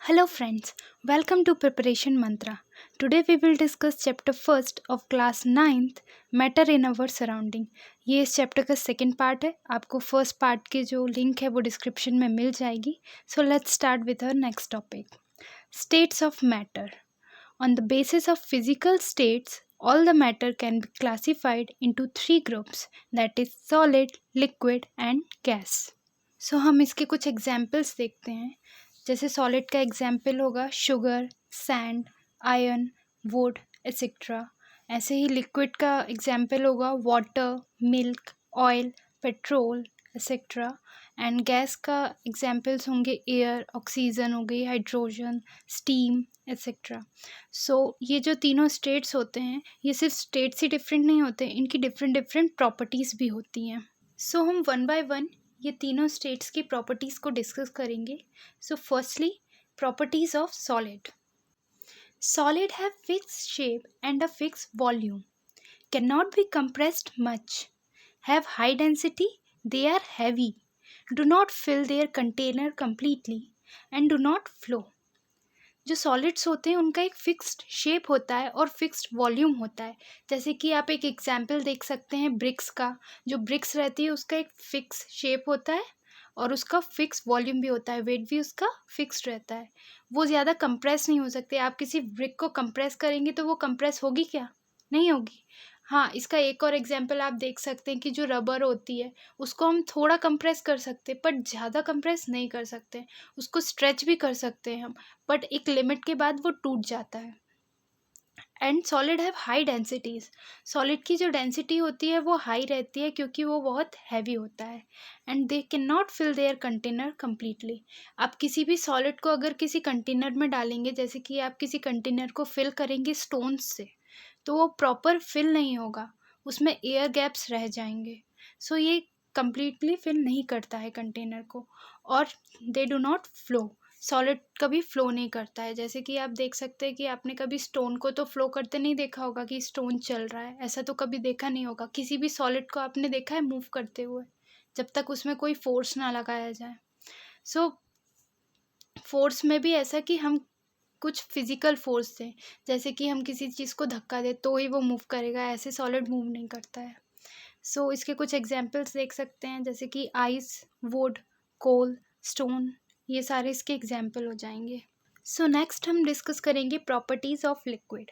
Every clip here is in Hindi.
Hello friends, welcome to Preparation Mantra. Today we will discuss chapter first of class 9th Matter in our surrounding. ये इस चैप्टर का सेकेंड पार्ट है. आपको फर्स्ट पार्ट की जो लिंक है वो डिस्क्रिप्शन में मिल जाएगी. So let's start with our next topic. States of matter. On the basis of physical states, all the matter can be classified into three groups, that is solid, liquid and gas. सो हम इसके कुछ एग्जाम्पल्स देखते हैं. जैसे सॉलिड का एग्जाम्पल होगा sugar, sand, iron, would etcetera. ऐसे ही लिक्विड का एग्जाम्पल होगा water, milk, oil, petrol etcetera. And gas का एग्जाम्पल्स होंगे एयर, ऑक्सीजन हो गई, हाइड्रोजन, स्टीम एक्सेट्रा. सो ये जो तीनों स्टेट्स होते हैं ये सिर्फ स्टेट्स ही डिफरेंट नहीं होते, इनकी डिफरेंट डिफरेंट प्रॉपर्टीज़ भी होती हैं. सो हम वन बाय वन ये तीनों स्टेट्स की प्रॉपर्टीज़ को डिस्कस करेंगे. So firstly properties of solid. Solid have fixed shape and a fixed volume. Cannot be compressed much. Have high density. They are heavy. Do not fill their container completely and do not flow. जो सॉलिड्स होते हैं उनका एक फिक्स्ड शेप होता है और फिक्स्ड वॉल्यूम होता है. जैसे कि आप एक एग्जांपल देख सकते हैं ब्रिक्स का. जो ब्रिक्स रहती है उसका एक फिक्स शेप होता है और उसका फिक्स वॉल्यूम भी होता है, वेट भी उसका फिक्स्ड रहता है. वो ज़्यादा कंप्रेस नहीं हो सकते. आप किसी ब्रिक को कंप्रेस करेंगे तो वो कंप्रेस होगी क्या? नहीं होगी. हाँ, इसका एक और एग्जांपल आप देख सकते हैं कि जो रबर होती है उसको हम थोड़ा कंप्रेस कर सकते हैं बट ज़्यादा कंप्रेस नहीं कर सकते. उसको स्ट्रेच भी कर सकते हैं हम, बट एक लिमिट के बाद वो टूट जाता है. And solid have high densities. Solid की जो डेंसिटी होती है वो हाई रहती है क्योंकि वो बहुत हैवी होता है. And they can not fill their container completely. आप किसी भी सॉलिड को अगर किसी कंटेनर में डालेंगे, जैसे कि आप किसी कंटेनर को फिल करेंगे स्टोन्स से, तो वो प्रॉपर फिल नहीं होगा, उसमें एयर गैप्स रह जाएंगे. सो ये कम्प्लीटली फिल नहीं करता है कंटेनर को. और they do not flow. Solid कभी फ्लो नहीं करता है. जैसे कि आप देख सकते हैं कि आपने कभी स्टोन को तो फ्लो करते नहीं देखा होगा कि स्टोन चल रहा है, ऐसा तो कभी देखा नहीं होगा. किसी भी सॉलिड को आपने देखा है मूव करते हुए, जब तक उसमें कोई फोर्स ना लगाया जाए. सो फोर्स में भी ऐसा कि हम कुछ फिजिकल फोर्स दें, जैसे कि हम किसी चीज़ को धक्का दें तो ही वो मूव करेगा, ऐसे सॉलिड मूव नहीं करता है. सो इसके कुछ एग्जांपल्स देख सकते हैं, जैसे कि आइस, वुड, कोल, स्टोन, ये सारे इसके एग्जाम्पल हो जाएंगे. सो नेक्स्ट हम डिस्कस करेंगे properties of liquid.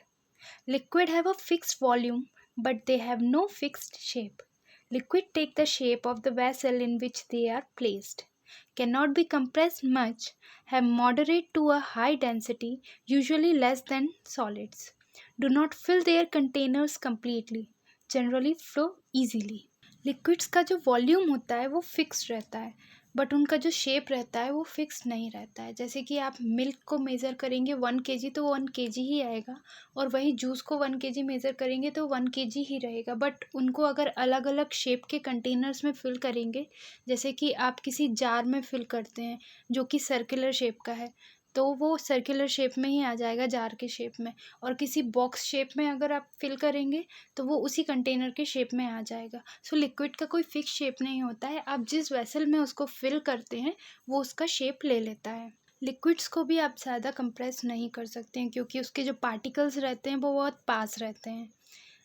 Liquid have a fixed volume but they have no fixed shape. Liquid take the shape of the vessel in which they are placed. Cannot be compressed much. Have moderate to a high density, usually less than solids. Do not fill their containers completely. Generally flow easily. Liquids का जो वॉल्यूम होता है वो फिक्स रहता है बट उनका जो शेप रहता है वो फिक्स नहीं रहता है. जैसे कि आप मिल्क को मेज़र करेंगे 1 kg तो 1 kg ही आएगा, और वही जूस को 1 kg मेज़र करेंगे तो 1 kg ही रहेगा. बट उनको अगर अलग अलग शेप के कंटेनर्स में फिल करेंगे, जैसे कि आप किसी जार में फिल करते हैं जो कि सर्कुलर शेप का है, तो वो सर्कुलर शेप में ही आ जाएगा, जार के शेप में. और किसी बॉक्स शेप में अगर आप फिल करेंगे तो वो उसी कंटेनर के शेप में आ जाएगा. सो लिक्विड का कोई फिक्स शेप नहीं होता है. आप जिस वेसल में उसको फिल करते हैं वो उसका शेप ले लेता है. लिक्विड्स को भी आप ज़्यादा कंप्रेस नहीं कर सकते हैं क्योंकि उसके जो पार्टिकल्स रहते हैं वो बहुत पास रहते हैं.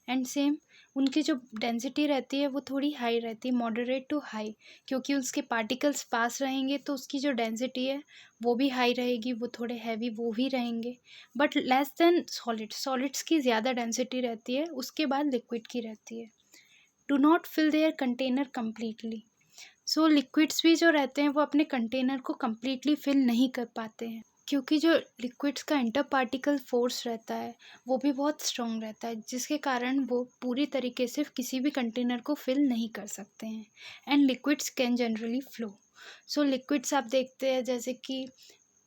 एंड सेम उनकी जो डेंसिटी रहती है वो थोड़ी हाई रहती है, मॉडरेट टू हाई, क्योंकि उसके पार्टिकल्स पास रहेंगे तो उसकी जो डेंसिटी है वो भी हाई रहेगी, वो थोड़े हैवी वो भी रहेंगे. बट लेस देन सॉलिड्स की ज़्यादा डेंसिटी रहती है, उसके बाद लिक्विड की रहती है. Do not fill their container completely. So liquids भी जो रहते हैं वो अपने कंटेनर को कम्प्लीटली फिल नहीं कर पाते हैं क्योंकि जो लिक्विड्स का इंटर पार्टिकल फोर्स रहता है वो भी बहुत स्ट्रॉन्ग रहता है, जिसके कारण वो पूरी तरीके से किसी भी कंटेनर को फिल नहीं कर सकते हैं. And liquids can generally flow. So liquids आप देखते हैं जैसे कि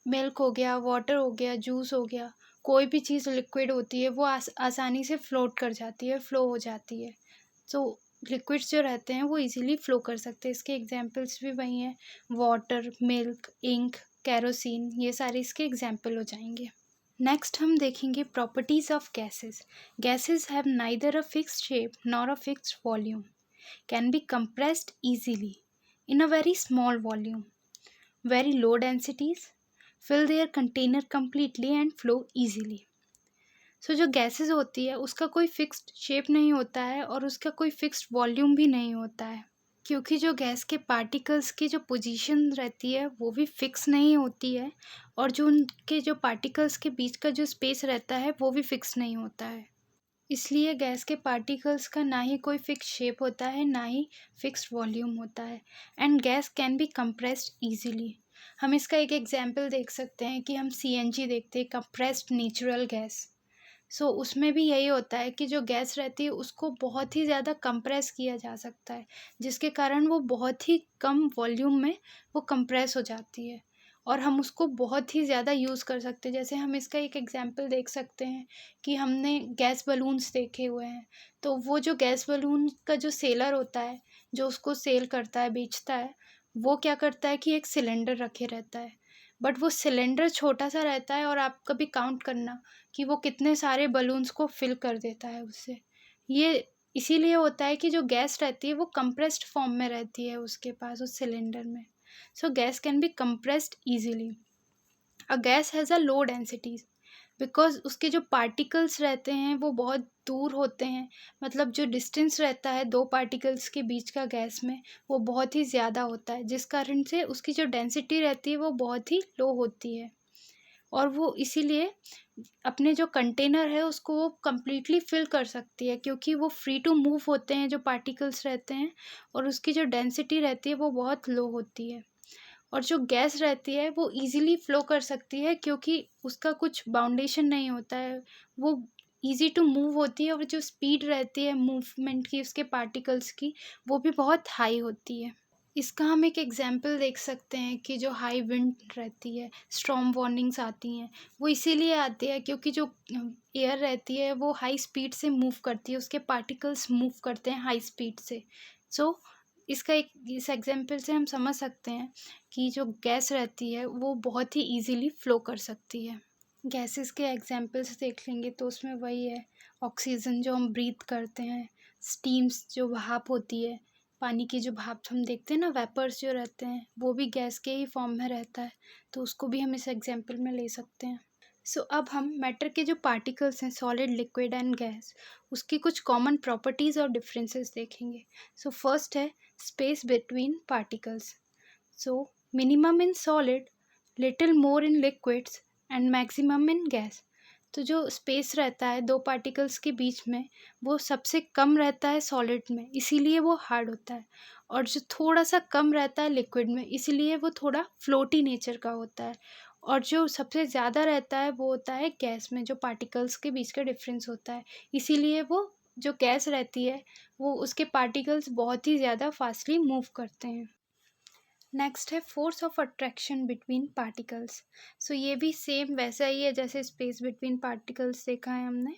मिल्क हो गया, वाटर हो गया, जूस हो गया, कोई भी चीज़ लिक्विड होती है वो आसानी से फ्लोट कर जाती है, फ्लो हो जाती है. सो लिक्विड्स जो रहते हैं वो इजीली फ्लो कर सकते हैं. इसके एग्जांपल्स भी वही हैं, वाटर, मिल्क, इंक, केरोसिन, ये सारे इसके एग्जाम्पल हो जाएंगे. नेक्स्ट हम देखेंगे properties of gases. Gases have neither a fixed shape nor a fixed volume. Can be compressed easily in a very small volume. Very low densities. fill their container completely and flow easily. सो जो गैसेस होती है उसका कोई फिक्स्ड शेप नहीं होता है और उसका कोई फिक्स्ड वॉल्यूम भी नहीं होता है, क्योंकि जो गैस के पार्टिकल्स की जो पोजीशन रहती है वो भी फिक्स नहीं होती है, और जो उनके जो पार्टिकल्स के बीच का जो स्पेस रहता है वो भी फिक्स नहीं होता है। इसलिए गैस के पार्टिकल्स का ना ही कोई फिक्स शेप होता है, ना ही फिक्स्ड वॉल्यूम होता है, and gas can be compressed easily. हम इसका एक एग्जाम्पल देख सकते हैं कि हम CNG देखते हैं, कंप्रेस्ड नेचुरल गैस। सो उसमें भी यही होता है कि जो गैस रहती है उसको बहुत ही ज़्यादा कंप्रेस किया जा सकता है, जिसके कारण वो बहुत ही कम वॉल्यूम में वो कंप्रेस हो जाती है और हम उसको बहुत ही ज़्यादा यूज़ कर सकते हैं। जैसे हम इसका एक एग्जांपल देख सकते हैं कि हमने गैस बलून्स देखे हुए हैं, तो वो जो गैस बलून का जो सेलर होता है, जो उसको सेल करता है, बेचता है, वो क्या करता है कि एक सिलेंडर रखे रहता है, बट वो सिलेंडर छोटा सा रहता है और आप कभी काउंट करना कि वो कितने सारे बलून्स को फिल कर देता है उससे। ये इसीलिए होता है कि जो गैस रहती है वो कंप्रेस्ड फॉर्म में रहती है उसके पास, उस सिलेंडर में। सो gas can be compressed easily. A gas has a low densities because उसके जो पार्टिकल्स रहते हैं वो बहुत दूर होते हैं, मतलब जो डिस्टेंस रहता है दो पार्टिकल्स के बीच का गैस में वो बहुत ही ज़्यादा होता है, जिस कारण से उसकी जो डेंसिटी रहती है वो बहुत ही लो होती है, और वो इसीलिए अपने जो कंटेनर है उसको वो कम्प्लीटली फिल कर सकती है, क्योंकि वो फ्री टू मूव होते हैं जो पार्टिकल्स रहते हैं, और उसकी जो डेंसिटी रहती है वो बहुत लो होती है। और जो गैस रहती है वो इजीली फ्लो कर सकती है क्योंकि उसका कुछ बाउंडेशन नहीं होता है, वो इजी टू मूव होती है, और जो स्पीड रहती है मूवमेंट की उसके पार्टिकल्स की वो भी बहुत हाई होती है। इसका हम एक एग्जाम्पल देख सकते हैं कि जो हाई विंड रहती है, स्टॉर्म वार्निंग्स आती हैं, वो इसीलिए आती है क्योंकि जो एयर रहती है वो हाई स्पीड से मूव करती है, उसके पार्टिकल्स मूव करते हैं हाई स्पीड से। सो इस एग्जाम्पल से हम समझ सकते हैं कि जो गैस रहती है वो बहुत ही ईजीली फ्लो कर सकती है। गैसेस के एग्जाम्पल्स देख लेंगे तो उसमें वही है, ऑक्सीजन जो हम ब्रीथ करते हैं, स्टीम्स जो भाप होती है, पानी की जो भाप हम देखते हैं ना, वेपर्स जो रहते हैं, वो भी गैस के ही फॉर्म में रहता है, तो उसको भी हम इस एग्जाम्पल में ले सकते हैं। सो अब हम मैटर के जो पार्टिकल्स हैं, सॉलिड, लिक्विड एंड गैस, उसकी कुछ कॉमन प्रॉपर्टीज़ और डिफरेंसेस देखेंगे। सो फर्स्ट है space between particles. So minimum in solid, little more in liquids and maximum in gas. तो जो स्पेस रहता है दो पार्टिकल्स के बीच में वो सबसे कम रहता है सॉलिड में, इसीलिए वो हार्ड होता है, और जो थोड़ा सा कम रहता है लिक्विड में, इसीलिए वो थोड़ा फ्लोटी नेचर का होता है, और जो सबसे ज़्यादा रहता है वो होता है गैस में, जो पार्टिकल्स के बीच का डिफरेंस होता है, इसीलिए वो जो गैस रहती है वो उसके पार्टिकल्स बहुत ही ज़्यादा फास्टली मूव करते हैं। नेक्स्ट है force of attraction between particles. So ये भी सेम वैसा ही है जैसे स्पेस बिटवीन पार्टिकल्स देखा है हमने,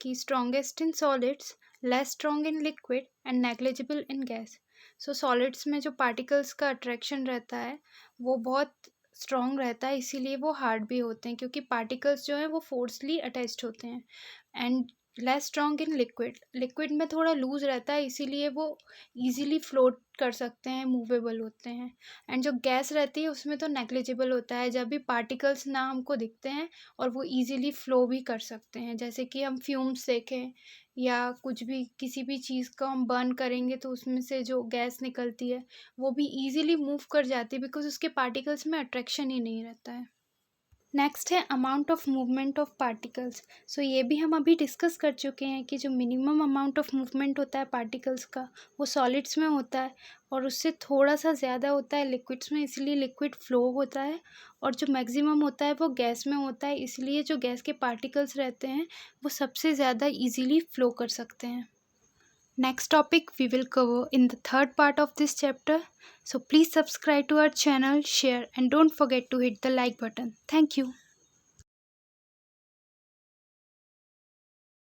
कि strongest in solids, less strong in liquid and negligible in gas. So solids में जो पार्टिकल्स का अट्रैक्शन रहता है वो बहुत स्ट्रॉन्ग रहता है, इसीलिए वो हार्ड भी होते हैं क्योंकि पार्टिकल्स जो हैं वो फोर्सली अटैच्ड होते हैं, and less strong in liquid, liquid में थोड़ा लूज रहता है, इसीलिए वो इजीली फ्लोट कर सकते हैं, मूवेबल होते हैं, एंड जो गैस रहती है उसमें तो नेग्लिजिबल होता है, जब भी पार्टिकल्स ना हमको दिखते हैं और वो इजीली फ्लो भी कर सकते हैं, जैसे कि हम फ्यूम्स देखें या कुछ भी किसी भी चीज़ को हम बर्न करेंगे तो उसमें से जो गैस निकलती है वो भी इजीली मूव कर जाती है बिकॉज उसके पार्टिकल्स में अट्रैक्शन ही नहीं रहता है। नेक्स्ट है amount of movement of particles. So ये भी हम अभी डिस्कस कर चुके हैं कि जो मिनिमम अमाउंट ऑफ मूवमेंट होता है पार्टिकल्स का वो सॉलिड्स में होता है, और उससे थोड़ा सा ज़्यादा होता है लिक्विड्स में, इसलिए लिक्विड फ्लो होता है, और जो मैक्सिमम होता है वो गैस में होता है, इसलिए जो गैस के पार्टिकल्स रहते हैं वो सबसे ज़्यादा ईजीली फ्लो कर सकते हैं। Next topic we will cover in the third part of this chapter. So please subscribe to our channel, share, and don't forget to hit the like button. Thank you.